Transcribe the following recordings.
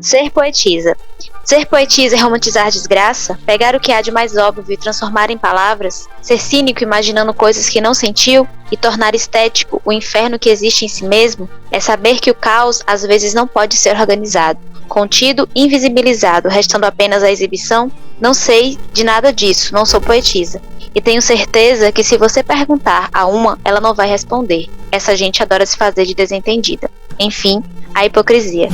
Ser poetisa. Ser poetisa é romantizar a desgraça? Pegar o que há de mais óbvio e transformar em palavras? Ser cínico imaginando coisas que não sentiu? E tornar estético o inferno que existe em si mesmo? É saber que o caos às vezes não pode ser organizado, contido, invisibilizado, restando apenas a exibição? Não sei de nada disso, não sou poetisa. E tenho certeza que se você perguntar a uma, ela não vai responder. Essa gente adora se fazer de desentendida. Enfim, a hipocrisia.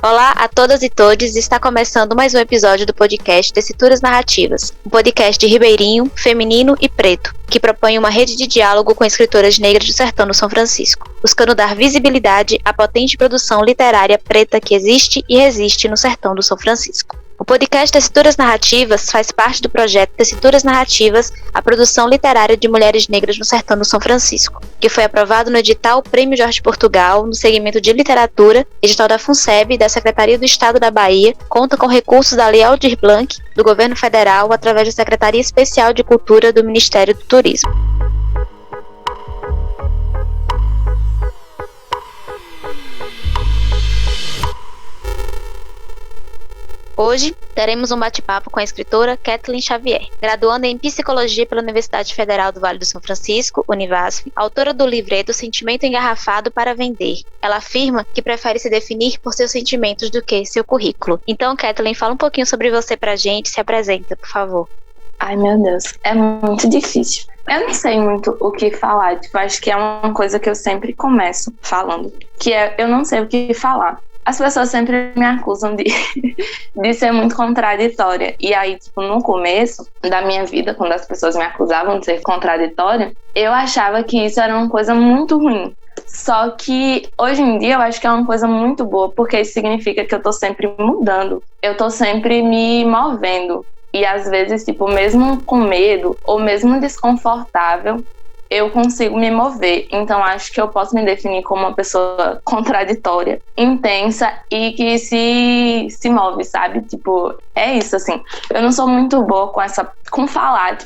Olá a todas e todes, está começando mais um episódio do podcast Tessituras Narrativas, um podcast de ribeirinho, feminino e preto, que propõe uma rede de diálogo com escritoras negras do sertão do São Francisco, buscando dar visibilidade à potente produção literária preta que existe e resiste no sertão do São Francisco. O podcast Tessituras Narrativas faz parte do projeto Tessituras Narrativas, a produção literária de mulheres negras no sertão do São Francisco, que foi aprovado no edital Prêmio Jorge Portugal, no segmento de literatura, edital da FUNSEB e da Secretaria do Estado da Bahia, conta com recursos da Lei Aldir Blanc, do Governo Federal, através da Secretaria Especial de Cultura do Ministério do Turismo. Hoje, teremos um bate-papo com a escritora Kathleen Xavier, graduanda em Psicologia pela Universidade Federal do Vale do São Francisco, Univasf, autora do livreto Sentimento Engarrafado para Vender. Ela afirma que prefere se definir por seus sentimentos do que seu currículo. Então, Kathleen, fala um pouquinho sobre você pra gente, se apresenta, por favor. Ai, meu Deus, é muito difícil. Eu não sei muito o que falar, acho que é uma coisa que eu sempre começo falando, que é eu não sei o que falar. As pessoas sempre me acusam de ser muito contraditória. E aí, no começo da minha vida, quando as pessoas me acusavam de ser contraditória, eu achava que isso era uma coisa muito ruim. Só que, hoje em dia, eu acho que é uma coisa muito boa, porque isso significa que eu tô sempre mudando. Eu tô sempre me movendo. E, às vezes, mesmo com medo, ou mesmo desconfortável, eu consigo me mover. Então acho que eu posso me definir como uma pessoa contraditória, intensa e que se move, sabe? É isso, assim. Eu não sou muito boa com falar,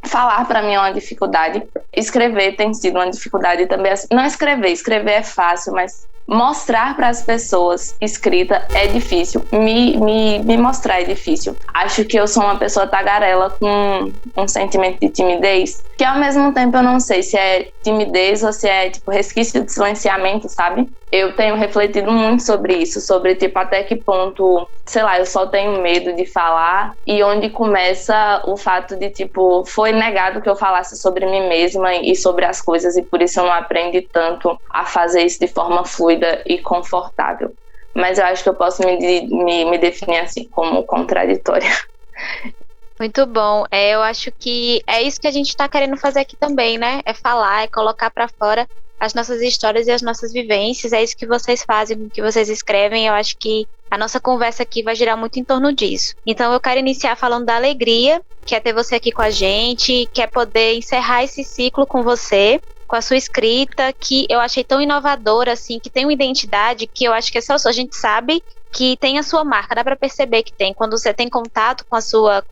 falar pra mim é uma dificuldade. Escrever tem sido uma dificuldade também. Não escrever é fácil, mas mostrar para as pessoas escrita é difícil, me mostrar é difícil. Acho que eu sou uma pessoa tagarela com um sentimento de timidez, que ao mesmo tempo eu não sei se é timidez ou se é resquício de silenciamento, sabe? Eu tenho refletido muito sobre isso, sobre até que ponto, sei lá, eu só tenho medo de falar e onde começa o fato de foi negado que eu falasse sobre mim mesma e sobre as coisas e por isso eu não aprendi tanto a fazer isso de forma fluida e confortável. Mas eu acho que eu posso me definir assim como contraditória. Muito bom. Eu acho que é isso que a gente está querendo fazer aqui também, né? É falar, é colocar para fora as nossas histórias e as nossas vivências. É isso que vocês fazem, que vocês escrevem. Eu acho que a nossa conversa aqui vai girar muito em torno disso. Então eu quero iniciar falando da alegria, que é ter você aqui com a gente, que é poder encerrar esse ciclo com você, com a sua escrita, que eu achei tão inovadora, assim, que tem uma identidade que eu acho que é só a gente sabe que tem a sua marca, dá pra perceber que tem. Quando você tem contato com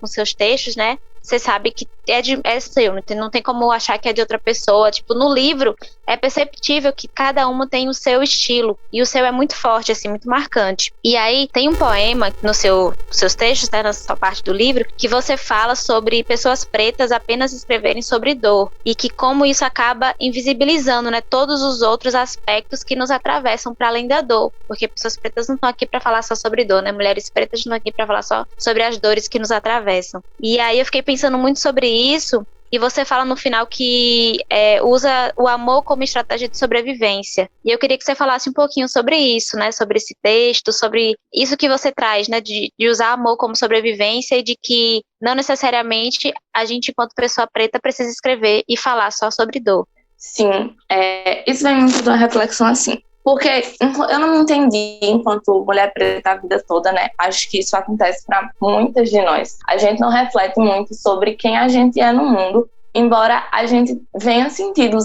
seus textos, né? Você sabe que é seu, não tem como achar que é de outra pessoa. No livro, é perceptível que cada uma tem o seu estilo. E o seu é muito forte, assim, muito marcante. E aí, tem um poema nos seus textos, né, na sua parte do livro, que você fala sobre pessoas pretas apenas escreverem sobre dor. E que como isso acaba invisibilizando, né, todos os outros aspectos que nos atravessam para além da dor. Porque pessoas pretas não estão aqui para falar só sobre dor, né? Mulheres pretas não estão aqui para falar só sobre as dores que nos atravessam. E aí eu fiquei pensando muito sobre isso, e você fala no final que usa o amor como estratégia de sobrevivência. E eu queria que você falasse um pouquinho sobre isso, né? Sobre esse texto, sobre isso que você traz, né? De usar amor como sobrevivência e de que não necessariamente a gente, enquanto pessoa preta, precisa escrever e falar só sobre dor. Sim, isso vem muito de uma reflexão assim. Porque eu não me entendi enquanto mulher preta a vida toda, né? Acho que isso acontece para muitas de nós. A gente não reflete muito sobre quem a gente é no mundo embora a gente venha sentindo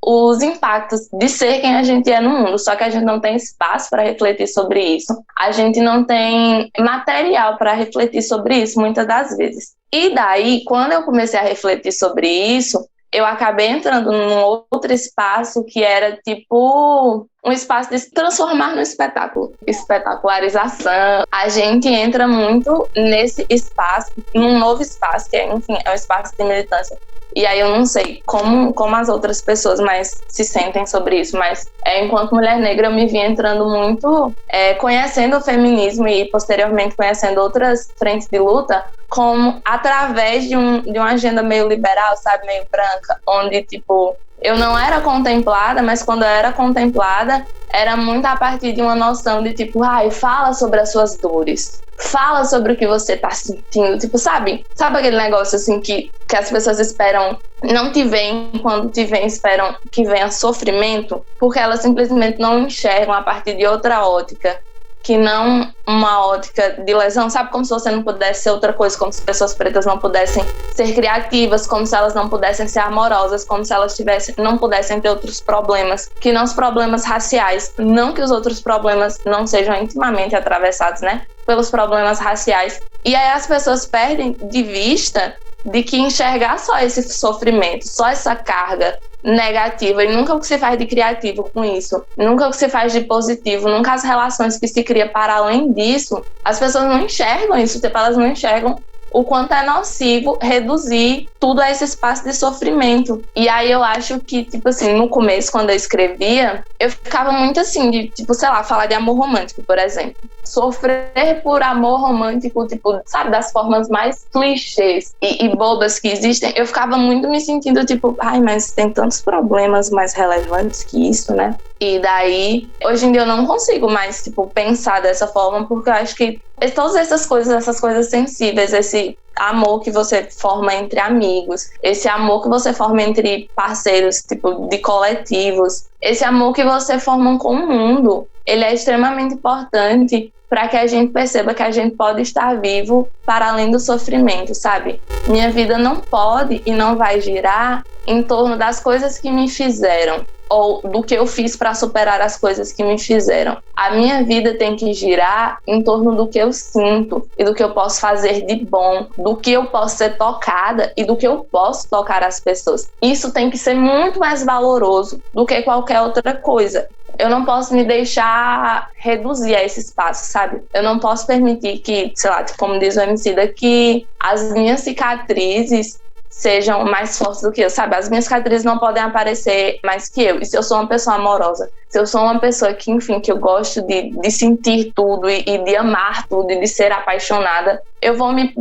os impactos de ser quem a gente é no mundo, só que a gente não tem espaço para refletir sobre isso, a gente não tem material para refletir sobre isso muitas das vezes. E daí, quando eu comecei a refletir sobre isso, eu acabei entrando num outro espaço que era tipo um espaço de se transformar no espetáculo, espetacularização. A gente entra muito nesse espaço, num novo espaço, que é, enfim, é um espaço de militância. E aí eu não sei como as outras pessoas mais se sentem sobre isso, mas enquanto mulher negra eu me vi entrando muito, conhecendo o feminismo e posteriormente conhecendo outras frentes de luta, como através de uma agenda meio liberal, sabe, meio branca, onde, tipo, eu não era contemplada, mas quando eu era contemplada, era muito a partir de uma noção de, tipo, fala sobre as suas dores, fala sobre o que você tá sentindo, tipo, sabe aquele negócio, assim, que as pessoas esperam, não te veem, quando te veem, esperam que venha sofrimento, porque elas simplesmente não enxergam a partir de outra ótica, que não uma ótica de lesão, sabe? Como se você não pudesse ser outra coisa, como se pessoas pretas não pudessem ser criativas, como se elas não pudessem ser amorosas, como se elas não pudessem ter outros problemas, que não os problemas raciais, não que os outros problemas não sejam intimamente atravessados, né? Pelos problemas raciais. E aí as pessoas perdem de vista de que enxergar só esse sofrimento, só essa carga negativa, e nunca o que se faz de criativo com isso, nunca o que se faz de positivo, nunca as relações que se cria para além disso, as pessoas não enxergam isso, tipo, elas não enxergam o quanto é nocivo reduzir tudo a esse espaço de sofrimento. E aí eu acho que, tipo assim, no começo, quando eu escrevia, eu ficava muito assim, de, tipo, sei lá, falar de amor romântico, por exemplo. Sofrer por amor romântico, tipo, sabe, das formas mais clichês e bobas que existem, eu ficava muito me sentindo, tipo, mas tem tantos problemas mais relevantes que isso, né? E daí, hoje em dia eu não consigo mais, tipo, pensar dessa forma, porque eu acho que todas essas coisas sensíveis, esse amor que você forma entre amigos, esse amor que você forma entre parceiros, tipo, de coletivos, esse amor que você forma com o mundo, ele é extremamente importante para que a gente perceba que a gente pode estar vivo para além do sofrimento, sabe? Minha vida não pode e não vai girar em torno das coisas que me fizeram, ou do que eu fiz para superar as coisas que me fizeram. A minha vida tem que girar em torno do que eu sinto e do que eu posso fazer de bom, do que eu posso ser tocada e do que eu posso tocar as pessoas. Isso tem que ser muito mais valoroso do que qualquer outra coisa. Eu não posso me deixar reduzir a esse espaço, sabe? Eu não posso permitir que, sei lá, como diz o Emicida, que as minhas cicatrizes sejam mais fortes do que eu, sabe? As minhas cicatrizes não podem aparecer mais que eu. E se eu sou uma pessoa amorosa, se eu sou uma pessoa que, enfim, que eu gosto de sentir tudo e de amar tudo e de ser apaixonada, eu vou me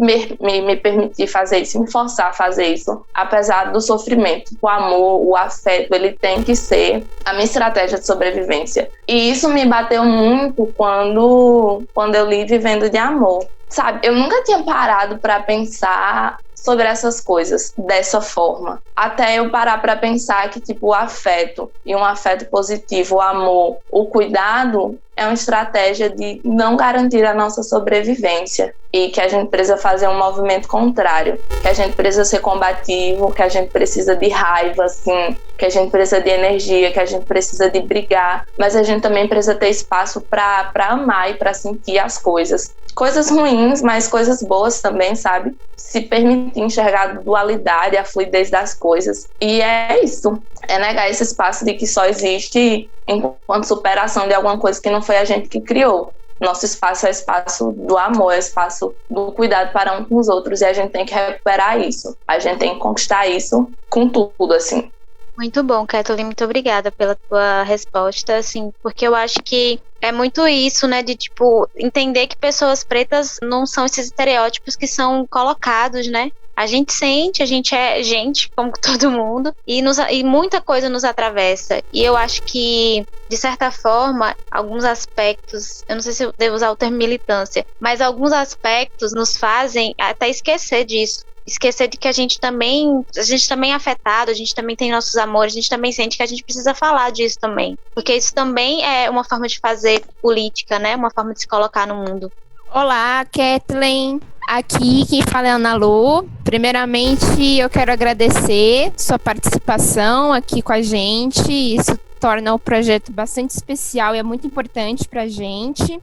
permitir fazer isso, me forçar a fazer isso, apesar do sofrimento. O amor, o afeto, ele tem que ser a minha estratégia de sobrevivência. E isso me bateu muito quando eu li Vivendo de Amor. Sabe, eu nunca tinha parado para pensar sobre essas coisas dessa forma. Até eu parar para pensar que, tipo, o afeto, e um afeto positivo, o amor, o cuidado, é uma estratégia de não garantir a nossa sobrevivência. E que a gente precisa fazer um movimento contrário. Que a gente precisa ser combativo, que a gente precisa de raiva, assim, que a gente precisa de energia, que a gente precisa de brigar. Mas a gente também precisa ter espaço para amar e para sentir as coisas. Coisas ruins, mas coisas boas também, sabe? Se permitir enxergar a dualidade, a fluidez das coisas. E é isso. É negar esse espaço de que só existe enquanto superação de alguma coisa que não foi a gente que criou. Nosso espaço é o espaço do amor, é o espaço do cuidado para um com os outros. E a gente tem que recuperar isso. A gente tem que conquistar isso com tudo, assim. Muito bom, Kathleen, muito obrigada pela tua resposta, assim, porque eu acho que é muito isso, né, de, tipo, entender que pessoas pretas não são esses estereótipos que são colocados, né? A gente sente, a gente é gente, como todo mundo, e muita coisa nos atravessa. E eu acho que, de certa forma, alguns aspectos, eu não sei se eu devo usar o termo militância, mas alguns aspectos nos fazem até esquecer disso. Esquecer de que a gente também é afetado, a gente também tem nossos amores, a gente também sente que a gente precisa falar disso também. Porque isso também é uma forma de fazer política, né? Uma forma de se colocar no mundo. Olá, Kathleen. Aqui quem fala é a Ana Lu. Primeiramente, eu quero agradecer sua participação aqui com a gente. Isso torna o projeto bastante especial e é muito importante para a gente.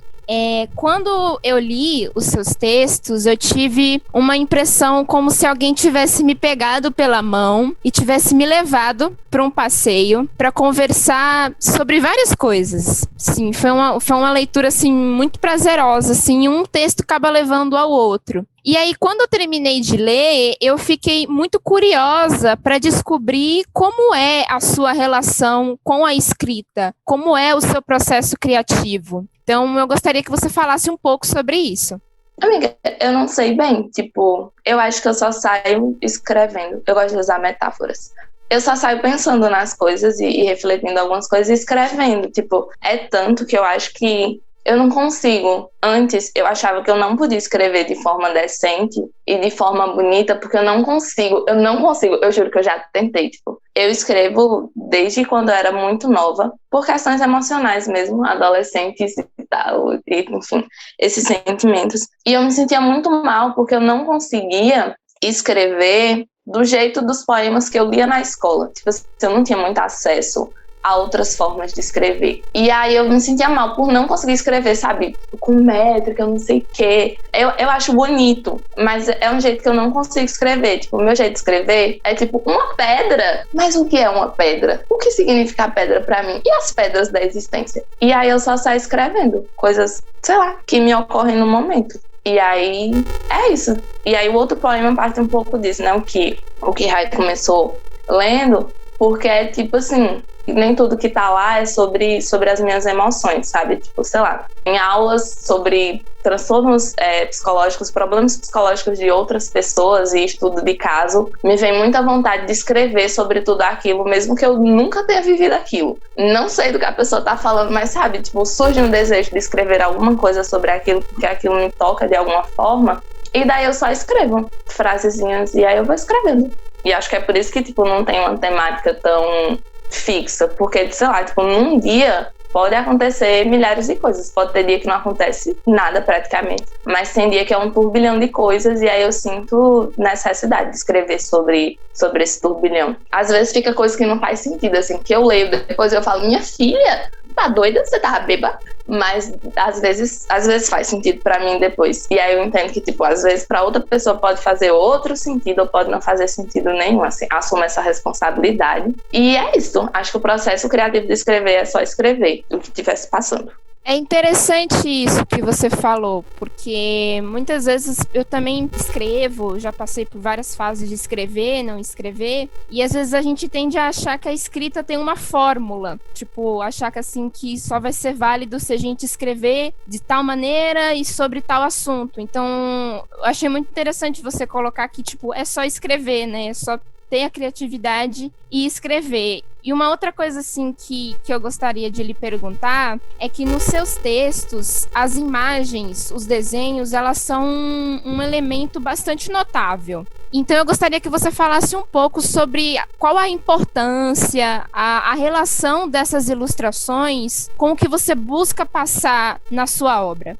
Quando eu li os seus textos, eu tive uma impressão como se alguém tivesse me pegado pela mão e tivesse me levado para um passeio para conversar sobre várias coisas. Sim, foi uma leitura assim muito prazerosa, assim, um texto acaba levando ao outro. E aí, quando eu terminei de ler, eu fiquei muito curiosa para descobrir como é a sua relação com a escrita, como é o seu processo criativo. Então, eu gostaria que você falasse um pouco sobre isso. Amiga, eu não sei bem, tipo, eu acho que eu só saio escrevendo. Eu gosto de usar metáforas. Eu só saio pensando nas coisas e refletindo algumas coisas e escrevendo. Tipo, é tanto que eu acho que eu não consigo. Antes, eu achava que eu não podia escrever de forma decente e de forma bonita, porque eu não consigo. Eu juro que eu já tentei, tipo, eu escrevo desde quando eu era muito nova, por questões emocionais mesmo, adolescentes e tal, e, enfim, esses sentimentos. E eu me sentia muito mal, porque eu não conseguia escrever do jeito dos poemas que eu lia na escola. Tipo, eu não tinha muito acesso a outras formas de escrever. E aí eu me sentia mal por não conseguir escrever, sabe? Com métrica, não sei o quê. Eu acho bonito, mas é um jeito que eu não consigo escrever. Tipo, o meu jeito de escrever é tipo uma pedra. Mas o que é uma pedra? O que significa a pedra pra mim? E as pedras da existência? E aí eu só saio escrevendo coisas, sei lá, que me ocorrem no momento. E aí, é isso. E aí o outro poema parte um pouco disso, né? O que Rai começou lendo, porque é tipo assim, nem tudo que tá lá é sobre as minhas emoções, sabe? Tipo, sei lá, em aulas sobre transtornos psicológicos, problemas psicológicos de outras pessoas e estudo de caso, me vem muita vontade de escrever sobre tudo aquilo, mesmo que eu nunca tenha vivido aquilo. Não sei do que a pessoa tá falando, mas sabe, tipo, surge um desejo de escrever alguma coisa sobre aquilo, porque aquilo me toca de alguma forma, e daí eu só escrevo frasezinhas e aí eu vou escrevendo. E acho que é por isso que, tipo, não tem uma temática tão fixa, porque, sei lá, tipo, num dia pode acontecer milhares de coisas, pode ter dia que não acontece nada praticamente, mas tem dia que é um turbilhão de coisas e aí eu sinto necessidade de escrever sobre esse turbilhão. Às vezes fica coisa que não faz sentido, assim, que eu leio, depois eu falo, minha filha, tá doida? Você tava bêbada? Mas às vezes faz sentido pra mim depois. E aí eu entendo que, tipo, às vezes pra outra pessoa pode fazer outro sentido ou pode não fazer sentido nenhum, assim, assumo essa responsabilidade. E é isso. Acho que o processo criativo de escrever é só escrever o que estivesse passando. É interessante isso que você falou, porque muitas vezes eu também escrevo, já passei por várias fases de escrever, não escrever, e às vezes a gente tende a achar que a escrita tem uma fórmula, tipo, achar que assim, que só vai ser válido se a gente escrever de tal maneira e sobre tal assunto. Então, eu achei muito interessante você colocar que, tipo, é só escrever, né? É só ter a criatividade e escrever. E uma outra coisa, assim, que eu gostaria de lhe perguntar é que nos seus textos, as imagens, os desenhos, elas são um elemento bastante notável. Então eu gostaria que você falasse um pouco sobre qual a importância, a relação dessas ilustrações com o que você busca passar na sua obra.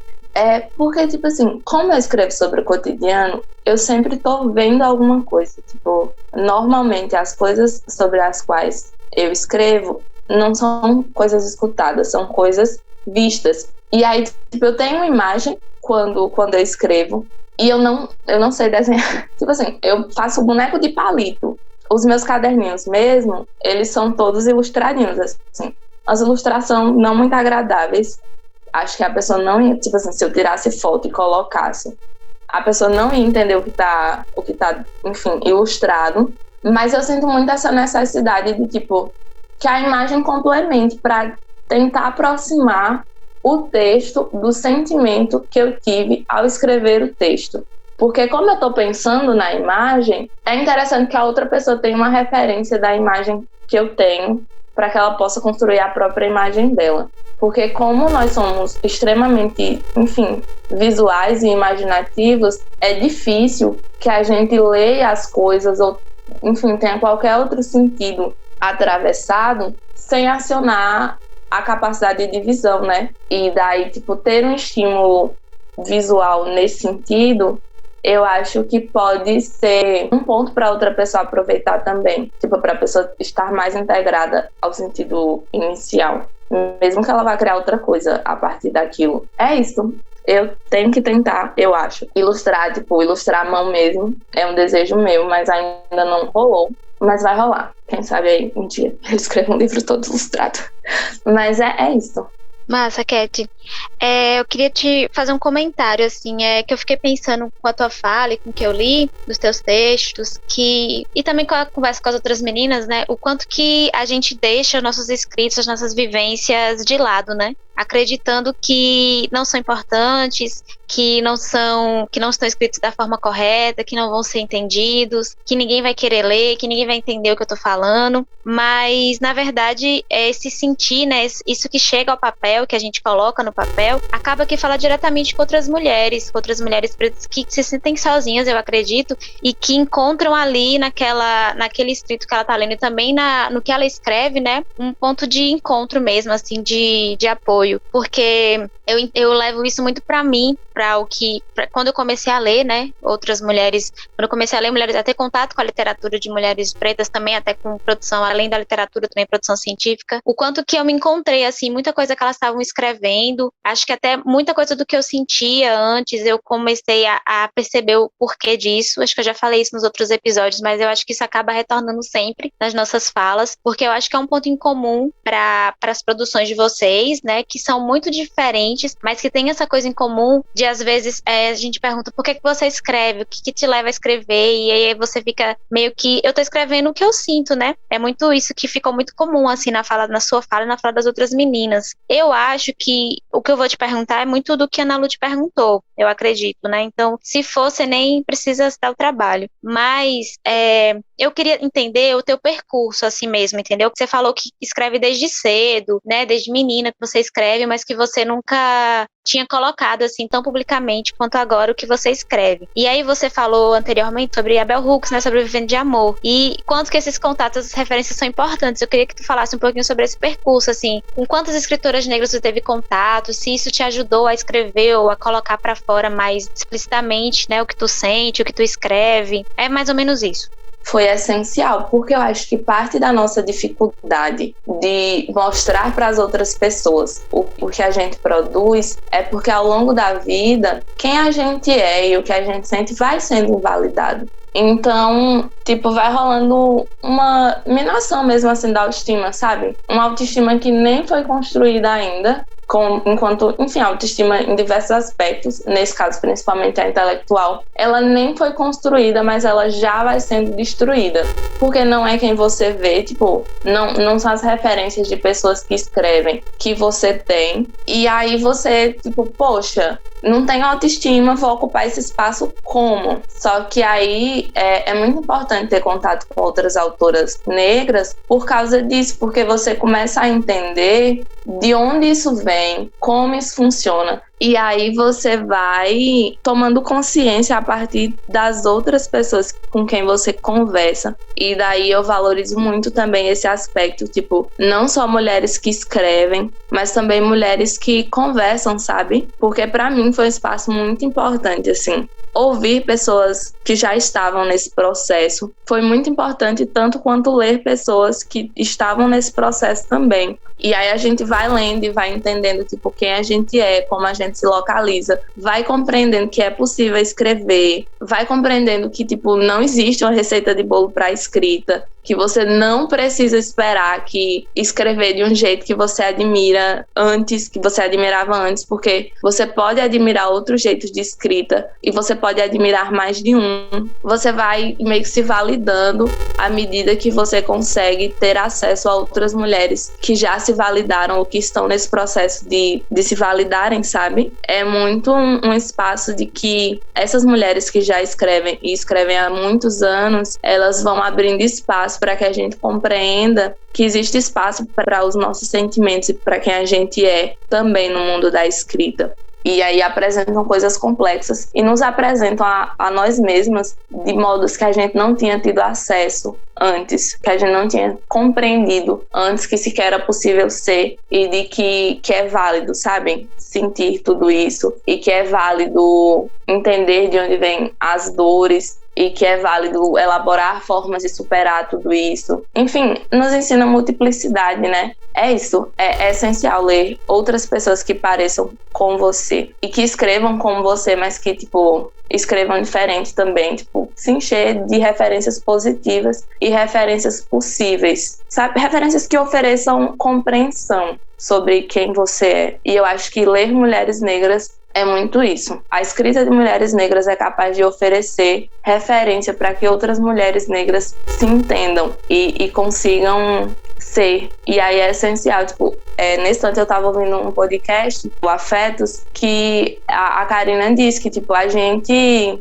Porque, tipo assim, como eu escrevo sobre o cotidiano, eu sempre tô vendo alguma coisa. Tipo, normalmente as coisas sobre as quais eu escrevo não são coisas escutadas, são coisas vistas. E aí, tipo, eu tenho uma imagem quando eu escrevo e eu não sei desenhar. Tipo assim, eu faço boneco de palito. Os meus caderninhos mesmo, eles são todos ilustradinhos, assim. As ilustrações não muito agradáveis. Acho que a pessoa não ia, tipo assim, se eu tirasse foto e colocasse, a pessoa não ia entender o que tá, enfim, ilustrado. Mas eu sinto muito essa necessidade de, tipo, que a imagem complemente para tentar aproximar o texto do sentimento que eu tive ao escrever o texto. Porque como eu tô pensando na imagem, é interessante que a outra pessoa tenha uma referência da imagem que eu tenho para que ela possa construir a própria imagem dela. Porque como nós somos extremamente, enfim, visuais e imaginativos, é difícil que a gente leia as coisas ou, enfim, tenha qualquer outro sentido atravessado sem acionar a capacidade de visão, né? E daí, tipo, ter um estímulo visual nesse sentido eu acho que pode ser um ponto para outra pessoa aproveitar também. Tipo, para a pessoa estar mais integrada ao sentido inicial. Mesmo que ela vá criar outra coisa a partir daquilo. É isso. Eu tenho que tentar, eu acho. Ilustrar a mão mesmo. É um desejo meu, mas ainda não rolou. Mas vai rolar. Quem sabe aí um dia eu escrevo um livro todo ilustrado. Mas é isso. Massa, Cat. Eu queria te fazer um comentário, assim, que eu fiquei pensando com a tua fala e com o que eu li dos teus textos, e também com a conversa com as outras meninas, né, o quanto que a gente deixa nossos escritos, as nossas vivências de lado, né, acreditando que não são importantes, que não estão escritos da forma correta, que não vão ser entendidos, que ninguém vai querer ler, que ninguém vai entender o que eu tô falando, mas, na verdade, esse sentir, né, isso que chega ao papel, que a gente coloca no papel, acaba que fala diretamente com outras mulheres pretas que se sentem sozinhas, eu acredito, e que encontram ali naquele escrito que ela tá lendo e também no que ela escreve, né, um ponto de encontro mesmo, assim, de apoio, porque eu levo isso muito pra mim, quando eu comecei a ler, né, outras mulheres, quando eu comecei a ler mulheres, a ter contato com a literatura de mulheres pretas também, até com produção, além da literatura, também produção científica, o quanto que eu me encontrei, assim, muita coisa que elas estavam escrevendo, acho que até muita coisa do que eu sentia antes, eu comecei a perceber o porquê disso, acho que eu já falei isso nos outros episódios, mas eu acho que isso acaba retornando sempre nas nossas falas, porque eu acho que é um ponto em comum para as produções de vocês, né, que são muito diferentes, mas que tem essa coisa em comum de, às vezes, a gente pergunta por que você escreve, o que te leva a escrever, e aí você fica meio que, eu tô escrevendo o que eu sinto, né? É muito isso que ficou muito comum, assim, na sua fala e na fala das outras meninas. Eu acho que o que eu vou te perguntar é muito do que a Ana Lu te perguntou, eu acredito, né? Então, se fosse, nem precisa dar o trabalho. Mas, eu queria entender o teu percurso, assim mesmo, entendeu? Você falou que escreve desde cedo, né? Desde menina que você escreve, mas que você nunca tinha colocado, assim, tão publicamente quanto agora o que você escreve. E aí você falou anteriormente sobre a Bell Hooks, né? Sobre Vivendo de Amor. E quanto que esses contatos, essas referências são importantes. Eu queria que tu falasse um pouquinho sobre esse percurso, assim. Com quantas escritoras negras você teve contato, se isso te ajudou a escrever ou a colocar pra fora mais explicitamente, né? O que tu sente, o que tu escreve. É mais ou menos isso. Foi essencial, porque eu acho que parte da nossa dificuldade de mostrar para as outras pessoas o que a gente produz é porque ao longo da vida, quem a gente é e o que a gente sente vai sendo invalidado. Então, tipo, vai rolando uma minação mesmo assim da autoestima, sabe? Uma autoestima que nem foi construída ainda, enquanto, enfim, a autoestima em diversos aspectos, nesse caso principalmente a intelectual, ela nem foi construída, mas ela já vai sendo destruída, porque não é quem você vê, tipo, não são as referências de pessoas que escrevem que você tem, e aí você, tipo, poxa, não tenho autoestima, vou ocupar esse espaço como? Só que aí é muito importante ter contato com outras autoras negras por causa disso, porque você começa a entender de onde isso vem, como isso funciona. E aí você vai tomando consciência a partir das outras pessoas com quem você conversa. E daí eu valorizo muito também esse aspecto, tipo, não só mulheres que escrevem, mas também mulheres que conversam, sabe? Porque pra mim foi um espaço muito importante, assim. Ouvir pessoas que já estavam nesse processo foi muito importante, tanto quanto ler pessoas que estavam nesse processo também. E aí a gente vai lendo e vai entendendo, tipo, quem a gente é, como a gente se localiza, vai compreendendo que é possível escrever, vai compreendendo que, tipo, não existe uma receita de bolo para escrita, que você não precisa esperar que escrever de um jeito que você admira antes, que você admirava antes, porque você pode admirar outros jeitos de escrita e você pode admirar mais de um. Você vai meio que se validando à medida que você consegue ter acesso a outras mulheres que já se validaram ou que estão nesse processo de se validarem, sabe? É muito um espaço de que essas mulheres que já escrevem e escrevem há muitos anos, elas vão abrindo espaço para que a gente compreenda que existe espaço para os nossos sentimentos e para quem a gente é também no mundo da escrita. E aí apresentam coisas complexas e nos apresentam a nós mesmas de modos que a gente não tinha tido acesso antes, que a gente não tinha compreendido antes que sequer era possível ser, e de que é válido, sabem? Sentir tudo isso, e que é válido entender de onde vêm as dores, e que é válido elaborar formas de superar tudo isso. Enfim, nos ensina multiplicidade, né? É isso, é essencial ler outras pessoas que pareçam com você e que escrevam como você, mas que, tipo, escrevam diferente também, tipo, se encher de referências positivas e referências possíveis, sabe? Referências que ofereçam compreensão sobre quem você é. E eu acho que ler mulheres negras é muito isso. A escrita de mulheres negras é capaz de oferecer referência para que outras mulheres negras se entendam e consigam ser. E aí é essencial, tipo, nesse instante eu tava ouvindo um podcast, o Afetos, que a Karina diz que, tipo, a gente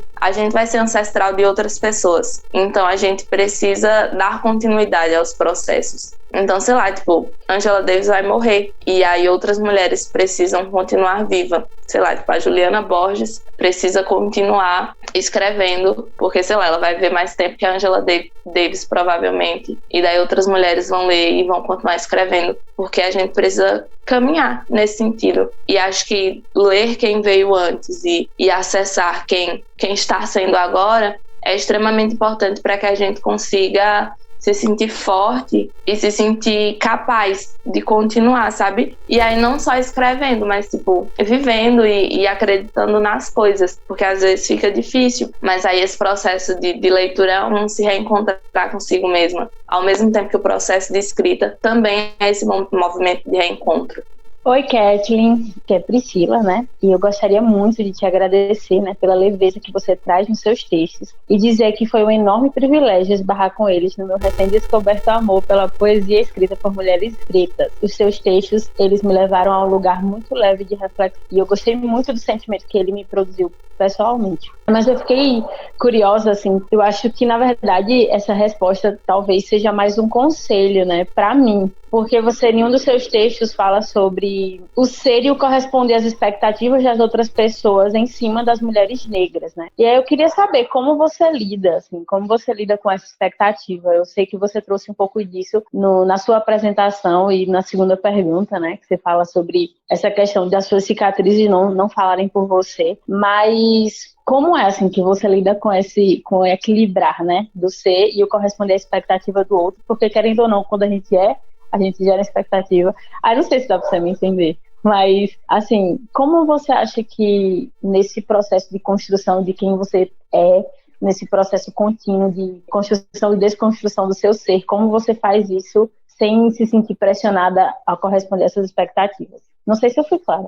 vai ser ancestral de outras pessoas. Então a gente precisa dar continuidade aos processos. Então, sei lá, tipo, Angela Davis vai morrer e aí outras mulheres precisam continuar viva. Sei lá, tipo, a Juliana Borges precisa continuar escrevendo, porque, sei lá, ela vai viver mais tempo que a Angela Davis, provavelmente. E daí outras mulheres vão ler e vão continuar escrevendo, porque a gente precisa caminhar nesse sentido. E acho que ler quem veio antes e acessar quem está sendo agora é extremamente importante para que a gente consiga se sentir forte e se sentir capaz de continuar, sabe? E aí não só escrevendo, mas, tipo, vivendo e acreditando nas coisas, porque às vezes fica difícil, mas aí esse processo de leitura é um se reencontrar consigo mesma, ao mesmo tempo que o processo de escrita também é esse movimento de reencontro. Oi, Kathleen, que é Priscila, né? E eu gostaria muito de te agradecer, né, pela leveza que você traz nos seus textos e dizer que foi um enorme privilégio esbarrar com eles no meu recém-descoberto amor pela poesia escrita por mulheres pretas. Os seus textos, eles me levaram a um lugar muito leve de reflexão e eu gostei muito do sentimento que ele me produziu pessoalmente. Mas eu fiquei curiosa, assim, eu acho que, na verdade, essa resposta talvez seja mais um conselho, né, para mim, porque você, em um dos seus textos, fala sobre o ser e o corresponder às expectativas das outras pessoas em cima das mulheres negras, né? E aí eu queria saber como você lida, assim, como você lida com essa expectativa. Eu sei que você trouxe um pouco disso na sua apresentação e na segunda pergunta, né, que você fala sobre essa questão das suas cicatrizes não falarem por você, mas como é, assim, que você lida com o equilibrar, né, do ser e o corresponder à expectativa do outro? Porque, querendo ou não, quando a gente gera expectativa. Não sei se dá pra você me entender, mas, assim, como você acha que nesse processo de construção de quem você é, nesse processo contínuo de construção e desconstrução do seu ser, como você faz isso sem se sentir pressionada a corresponder a essas expectativas? Não sei se eu fui clara.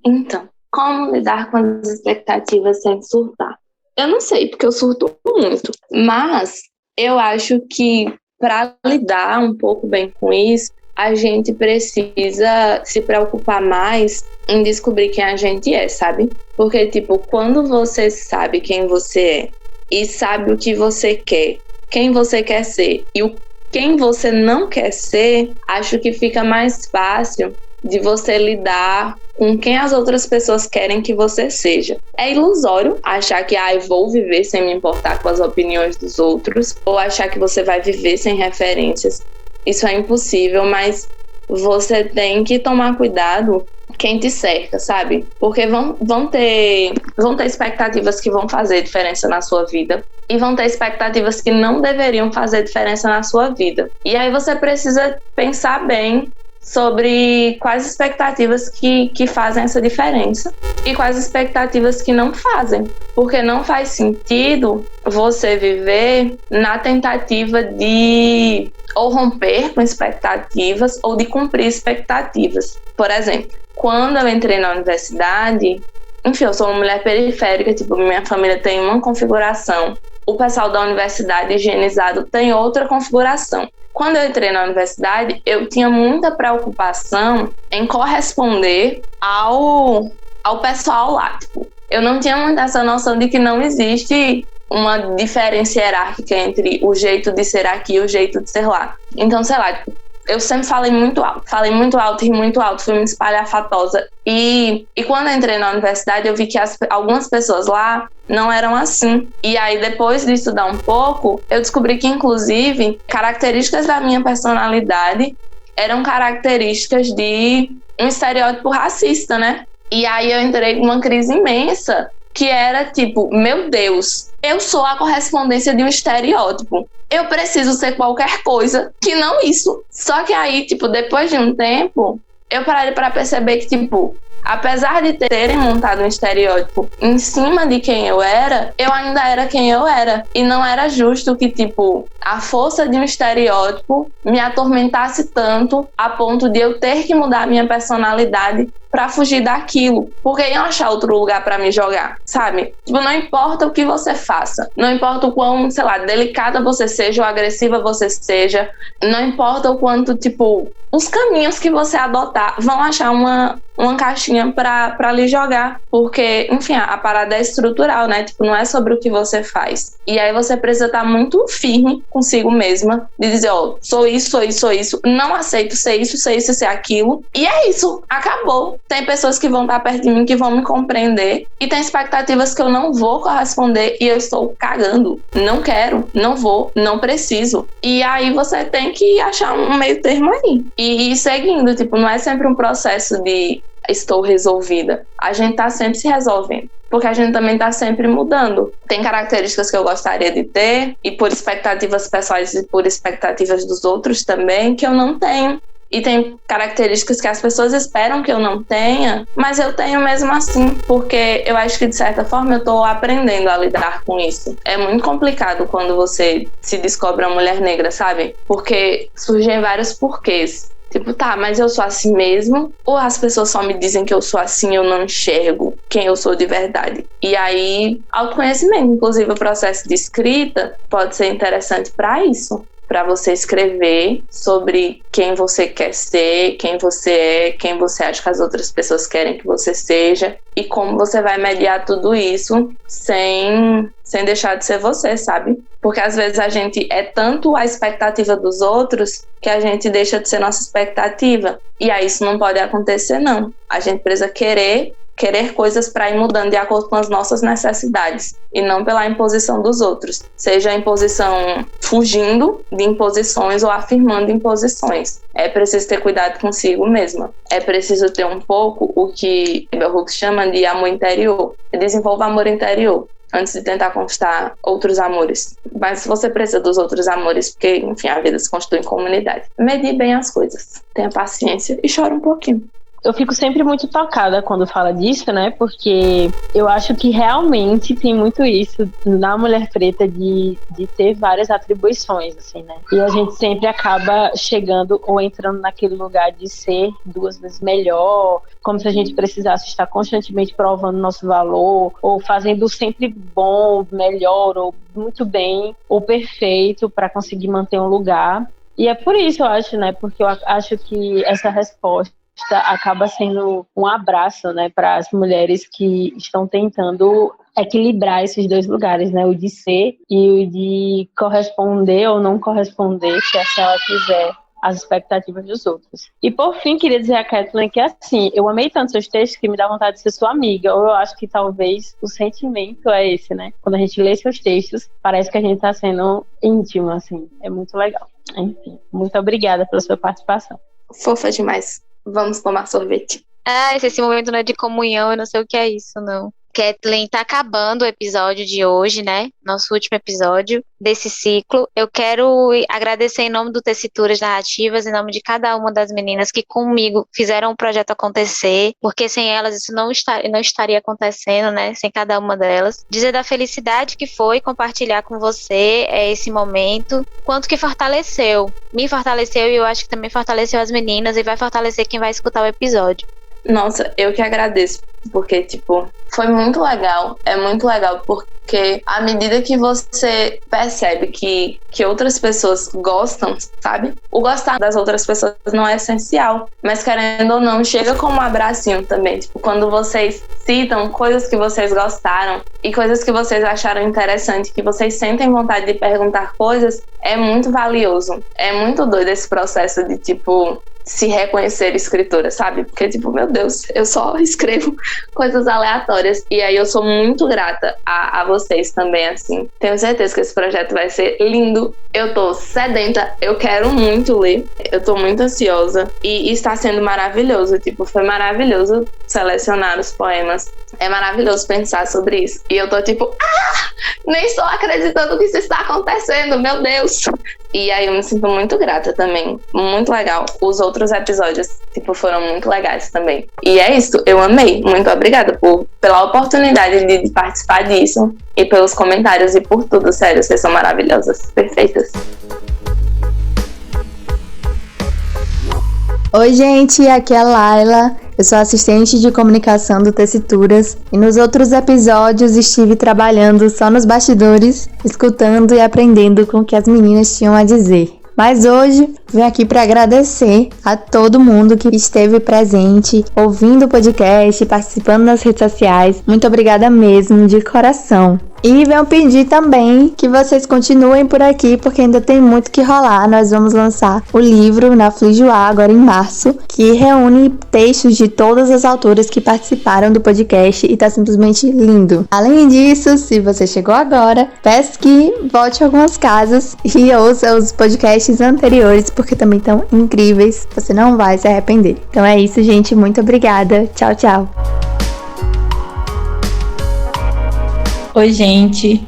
Então, como lidar com as expectativas sem surtar? Eu não sei, porque eu surto muito, mas eu acho que para lidar um pouco bem com isso, a gente precisa se preocupar mais em descobrir quem a gente é, sabe? Porque, tipo, quando você sabe quem você é e sabe o que você quer, quem você quer ser e quem você não quer ser, acho que fica mais fácil de você lidar com quem as outras pessoas querem que você seja. É ilusório achar que vou viver sem me importar com as opiniões dos outros, ou achar que você vai viver sem referências. Isso é impossível, mas você tem que tomar cuidado quem te cerca, sabe? Porque vão ter expectativas que vão fazer diferença na sua vida e vão ter expectativas que não deveriam fazer diferença na sua vida. E aí você precisa pensar bem sobre quais expectativas que fazem essa diferença e quais expectativas que não fazem, porque não faz sentido você viver na tentativa de ou romper com expectativas ou de cumprir expectativas. Por exemplo, quando eu entrei na universidade, enfim, eu sou uma mulher periférica, tipo, minha família tem uma configuração, o pessoal da universidade higienizado tem outra configuração. Quando eu entrei na universidade, eu tinha muita preocupação em corresponder ao pessoal lá. Tipo, eu não tinha muito essa noção de que não existe uma diferença hierárquica entre o jeito de ser aqui e o jeito de ser lá. Então, sei lá, tipo, eu sempre falei muito alto, ri muito alto, fui muito espalhafatosa. E quando eu entrei na universidade, eu vi que algumas pessoas lá não eram assim. E aí, depois de estudar um pouco, eu descobri que, inclusive, características da minha personalidade eram características de um estereótipo racista, né? E aí eu entrei numa crise imensa, que era tipo, meu Deus, eu sou a correspondência de um estereótipo. Eu preciso ser qualquer coisa que não isso. Só que aí, tipo, depois de um tempo, eu parei para perceber que, tipo, apesar de terem montado um estereótipo em cima de quem eu ainda era quem eu era. E não era justo que, tipo, a força de um estereótipo me atormentasse tanto a ponto de eu ter que mudar a minha personalidade pra fugir daquilo, porque iam achar outro lugar pra me jogar, sabe? Tipo, não importa o que você faça, não importa o quão, sei lá, delicada você seja ou agressiva você seja, não importa o quanto, tipo, os caminhos que você adotar vão achar uma caixinha pra lhe jogar, porque, enfim, a parada é estrutural, né? Tipo, não é sobre o que você faz. E aí você precisa estar muito firme consigo mesma, de dizer, ó, sou isso, não aceito ser isso, ser aquilo, e é isso, acabou. Tem pessoas que vão estar perto de mim, que vão me compreender, e tem expectativas que eu não vou corresponder e eu estou cagando. Não quero, não vou, não preciso. E aí você tem que achar um meio termo aí. E ir seguindo, tipo, não é sempre um processo de estou resolvida. A gente tá sempre se resolvendo, porque a gente também tá sempre mudando. Tem características que eu gostaria de ter, e por expectativas pessoais e por expectativas dos outros também, que eu não tenho. E tem características que as pessoas esperam que eu não tenha, mas eu tenho mesmo assim, porque eu acho que, de certa forma, eu tô aprendendo a lidar com isso. É muito complicado quando você se descobre uma mulher negra, sabe? Porque surgem vários porquês. Tipo, tá, mas eu sou assim mesmo? Ou as pessoas só me dizem que eu sou assim e eu não enxergo quem eu sou de verdade? E aí, autoconhecimento, inclusive o processo de escrita, pode ser interessante para isso. Para você escrever sobre quem você quer ser, quem você é, quem você acha que as outras pessoas querem que você seja e como você vai mediar tudo isso sem deixar de ser você, sabe? Porque às vezes a gente é tanto a expectativa dos outros que a gente deixa de ser nossa expectativa. E aí isso não pode acontecer, não. A gente precisa querer coisas para ir mudando de acordo com as nossas necessidades e não pela imposição dos outros, seja a imposição fugindo de imposições ou afirmando imposições. É preciso ter cuidado consigo mesma, é preciso ter um pouco o que Bell Hooks chama de amor interior. Desenvolva amor interior antes de tentar conquistar outros amores. Mas você precisa dos outros amores, porque, enfim, a vida se constitui em comunidade. Medir bem as coisas, tenha paciência e chora um pouquinho. Eu fico sempre muito tocada quando fala disso, né? Porque eu acho que realmente tem muito isso na mulher preta de ter várias atribuições, assim, né? E a gente sempre acaba chegando ou entrando naquele lugar de ser 2 vezes melhor, como se a gente precisasse estar constantemente provando nosso valor, ou fazendo sempre bom, melhor, ou muito bem, ou perfeito para conseguir manter um lugar. E é por isso, eu acho, né? Porque eu acho que essa resposta acaba sendo um abraço, né, para as mulheres que estão tentando equilibrar esses 2 lugares, né, o de ser e o de corresponder ou não corresponder, se ela quiser, às expectativas dos outros. E por fim, queria dizer a Kathleen que, assim, eu amei tanto seus textos que me dá vontade de ser sua amiga, ou eu acho que talvez o sentimento é esse, né, quando a gente lê seus textos, parece que a gente está sendo íntimo, assim, é muito legal. Enfim, muito obrigada pela sua participação. Fofa demais. Vamos tomar sorvete. Ah, esse momento não é de comunhão, eu não sei o que é isso, não. Kathleen, tá acabando o episódio de hoje, né? Nosso último episódio desse ciclo. Eu quero agradecer em nome do Tessituras Narrativas, em nome de cada uma das meninas que comigo fizeram o projeto acontecer, porque sem elas isso não estaria acontecendo, né? Sem cada uma delas. Dizer da felicidade que foi compartilhar com você esse momento, quanto que fortaleceu. Me fortaleceu e eu acho que também fortaleceu as meninas e vai fortalecer quem vai escutar o episódio. Nossa, eu que agradeço, porque, tipo, foi muito legal. É muito legal porque porque à medida que você percebe que outras pessoas gostam, sabe? O gostar das outras pessoas não é essencial, mas querendo ou não, chega como um abracinho também. Tipo, quando vocês citam coisas que vocês gostaram e coisas que vocês acharam interessante, que vocês sentem vontade de perguntar coisas, é muito valioso. É muito doido esse processo de, tipo, se reconhecer escritora, sabe? Porque, tipo, meu Deus, eu só escrevo coisas aleatórias. E aí eu sou muito grata a vocês também, assim. Tenho certeza que esse projeto vai ser lindo. Eu tô sedenta, eu quero muito ler. Eu tô muito ansiosa. E está sendo maravilhoso. Tipo, foi maravilhoso selecionar os poemas. É maravilhoso pensar sobre isso. E eu tô tipo, nem estou acreditando que isso está acontecendo, meu Deus. E aí eu me sinto muito grata também. Muito legal. Os outros episódios, tipo, foram muito legais também. E é isso, eu amei. Muito obrigada pela oportunidade de participar disso. E pelos comentários e por tudo, sério. Vocês são maravilhosas, perfeitas. Oi, gente, aqui é a Laila. Eu sou assistente de comunicação do Tessituras e nos outros episódios estive trabalhando só nos bastidores, escutando e aprendendo com o que as meninas tinham a dizer. Mas hoje venho aqui para agradecer a todo mundo que esteve presente, ouvindo o podcast, participando nas redes sociais. Muito obrigada mesmo, de coração. E venho pedir também que vocês continuem por aqui, porque ainda tem muito que rolar. Nós vamos lançar o livro na Flijoá agora em março, que reúne textos de todas as autoras que participaram do podcast e tá simplesmente lindo. Além disso, se você chegou agora, peço que volte a algumas casas e ouça os podcasts anteriores, porque também estão incríveis. Você não vai se arrepender. Então é isso, gente. Muito obrigada. Tchau, tchau. Oi, gente,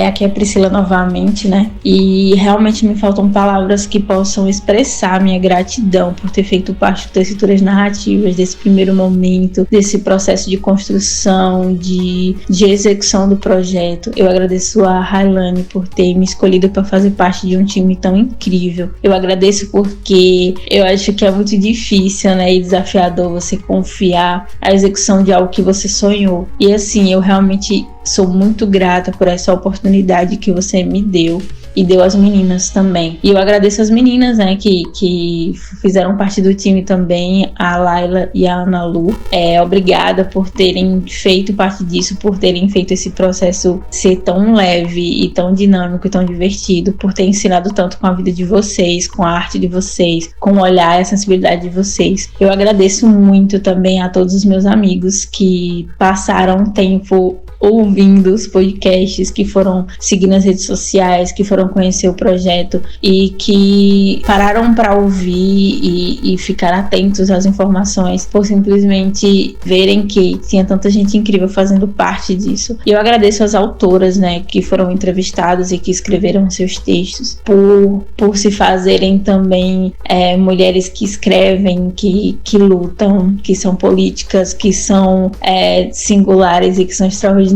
aqui é a Priscila novamente, né? E realmente me faltam palavras que possam expressar minha gratidão por ter feito parte do Tessituras Narrativas, desse primeiro momento, desse processo de construção, de execução do projeto. Eu agradeço a Railane por ter me escolhido para fazer parte de um time tão incrível. Eu agradeço porque eu acho que é muito difícil, né, e desafiador você confiar a execução de algo que você sonhou. E assim, eu realmente sou muito grata por essa oportunidade que você me deu e deu às meninas também. E eu agradeço as meninas, né, que fizeram parte do time também, a Laila e a Ana Lu. Obrigada por terem feito parte disso, por terem feito esse processo ser tão leve e tão dinâmico e tão divertido, por ter ensinado tanto com a vida de vocês, com a arte de vocês, com o olhar e a sensibilidade de vocês. Eu agradeço muito também a todos os meus amigos que passaram tempo ouvindo os podcasts, que foram seguir nas redes sociais, que foram conhecer o projeto e que pararam para ouvir e ficar atentos às informações, por simplesmente verem que tinha tanta gente incrível fazendo parte disso. E eu agradeço às autoras, né, que foram entrevistadas e que escreveram seus textos, por se fazerem também mulheres que escrevem, que lutam, que são políticas, que são singulares e que são extraordinárias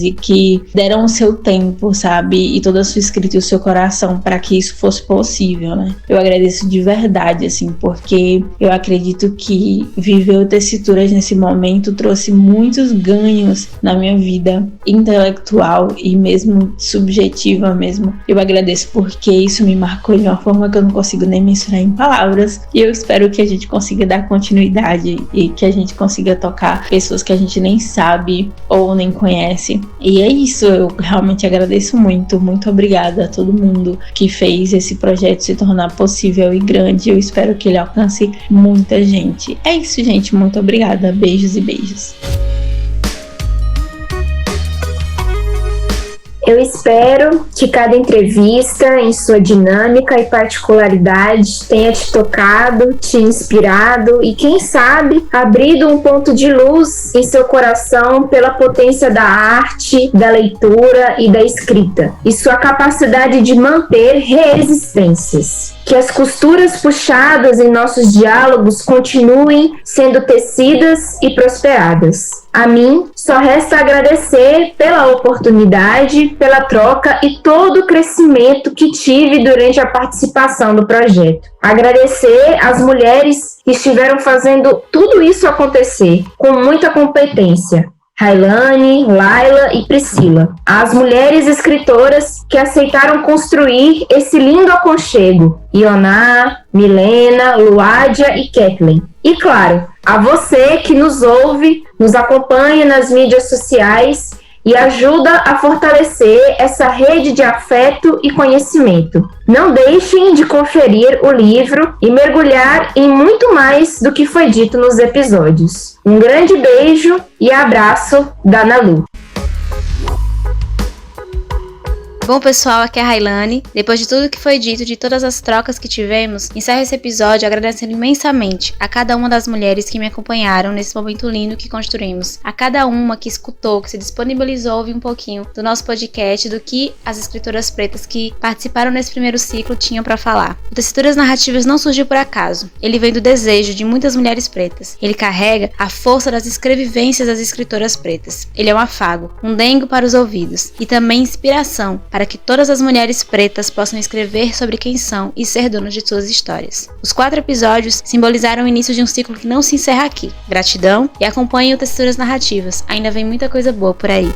e que deram o seu tempo, sabe, e toda a sua escrita e o seu coração para que isso fosse possível, né? Eu agradeço de verdade, assim, porque eu acredito que viver o Tessituras nesse momento trouxe muitos ganhos na minha vida intelectual e mesmo subjetiva mesmo. Eu agradeço porque isso me marcou de uma forma que eu não consigo nem mencionar em palavras, e eu espero que a gente consiga dar continuidade e que a gente consiga tocar pessoas que a gente nem sabe ou nem conhece. E é isso, eu realmente agradeço muito. Muito obrigada a todo mundo que fez esse projeto se tornar possível e grande. Eu espero que ele alcance muita gente. É isso, gente, muito obrigada. Beijos e beijos. Eu espero que cada entrevista, em sua dinâmica e particularidade, tenha te tocado, te inspirado e, quem sabe, abrido um ponto de luz em seu coração pela potência da arte, da leitura e da escrita, e sua capacidade de manter resistências. Que as costuras puxadas em nossos diálogos continuem sendo tecidas e prosperadas. A mim, só resta agradecer pela oportunidade, pela troca e todo o crescimento que tive durante a participação do projeto. Agradecer às mulheres que estiveram fazendo tudo isso acontecer com muita competência. Railane, Laila e Priscila, as mulheres escritoras que aceitaram construir esse lindo aconchego, Ioná, Milena, Luádia e Kathleen. E claro, a você que nos ouve, nos acompanha nas mídias sociais e ajuda a fortalecer essa rede de afeto e conhecimento. Não deixem de conferir o livro e mergulhar em muito mais do que foi dito nos episódios. Um grande beijo e abraço da Ana Lu. Bom, pessoal, aqui é a Railane. Depois de tudo que foi dito, de todas as trocas que tivemos, encerro esse episódio agradecendo imensamente a cada uma das mulheres que me acompanharam nesse momento lindo que construímos. A cada uma que escutou, que se disponibilizou a ouvir um pouquinho do nosso podcast, do que as escritoras pretas que participaram nesse primeiro ciclo tinham para falar. O Tessituras Narrativas não surgiu por acaso. Ele vem do desejo de muitas mulheres pretas. Ele carrega a força das escrevivências das escritoras pretas. Ele é um afago, um dengo para os ouvidos e também inspiração para que todas as mulheres pretas possam escrever sobre quem são e ser donas de suas histórias. Os 4 episódios simbolizaram o início de um ciclo que não se encerra aqui. Gratidão e acompanhem o Tessituras Narrativas, ainda vem muita coisa boa por aí.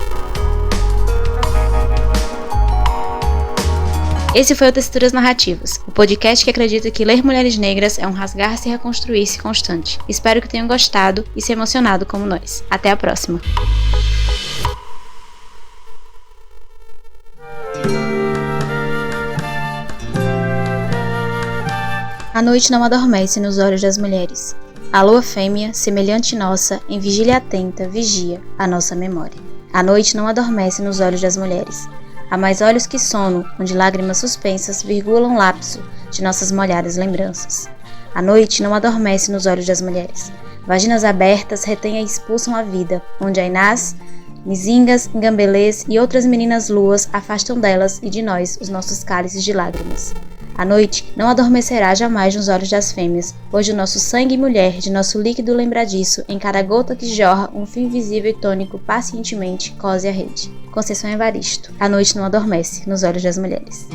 Esse foi o Tessituras Narrativas, o podcast que acredita que ler mulheres negras é um rasgar-se e reconstruir-se constante. Espero que tenham gostado e se emocionado como nós. Até a próxima! A noite não adormece nos olhos das mulheres. A lua fêmea, semelhante nossa, em vigília atenta, vigia a nossa memória. A noite não adormece nos olhos das mulheres. Há mais olhos que sono, onde lágrimas suspensas virgulam lapso de nossas molhadas lembranças. A noite não adormece nos olhos das mulheres. Vaginas abertas retêm e expulsam a vida, onde Ainás, Mizingas, Engambelês e outras meninas luas afastam delas e de nós os nossos cálices de lágrimas. A noite não adormecerá jamais nos olhos das fêmeas, pois do nosso sangue mulher, de nosso líquido lembradiço, em cada gota que jorra, um fio invisível e tônico pacientemente cose a rede. Conceição Evaristo. A noite não adormece nos olhos das mulheres.